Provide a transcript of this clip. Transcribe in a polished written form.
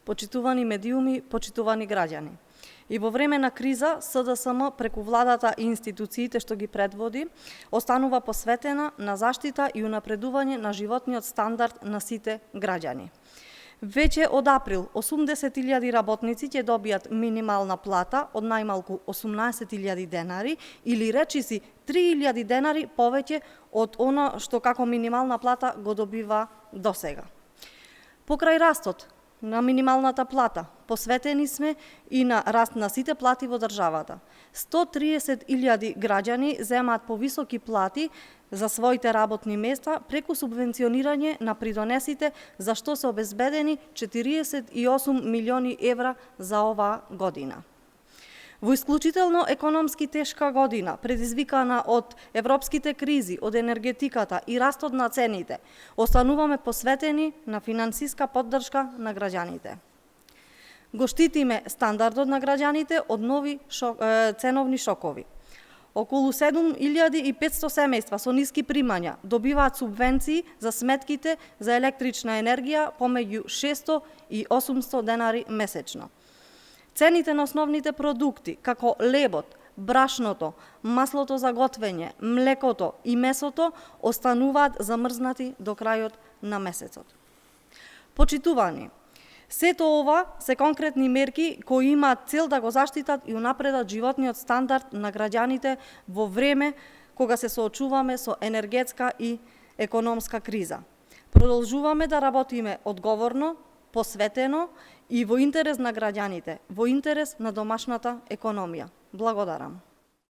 почитувани медиуми, почитувани граѓани. И во време на криза, СДСМ преку владата и институциите што ги предводи, останува посветена на заштита и унапредување на животниот стандард на сите граѓани. Веќе од април 80.000 работници ќе добијат минимална плата од најмалку 18.000 денари или речиси 3.000 денари повеќе од она што како минимална плата го добива досега. Покрај растот на минималната плата, посветени сме и на раст на сите плати во државата. 130.000 граѓани земаат повисоки плати за своите работни места преку субвенционирање на придонесите, за што се обезбедени 48 милиони евра за оваа година. Во исклучително економски тешка година, предизвикана од европските кризи, од енергетиката и растот на цените, остануваме посветени на финансиска поддршка на граѓаните. Го штитиме стандардот на граѓаните од нови ценовни шокови. Околу 7500 семејства со ниски примања добиваат субвенции за сметките за електрична енергија помеѓу 600 и 800 денари месечно. Цените на основните продукти, како лебот, брашното, маслото за готвење, млекото и месото, остануваат замрзнати до крајот на месецот. Почитувани, сето ова се конкретни мерки кои имаат цел да го заштитат и унапредат животниот стандард на граѓаните во време кога се соочуваме со енергетска и економска криза. Продолжуваме да работиме одговорно, посветено и во интерес на граѓаните, во интерес на домашната економија. Благодарам.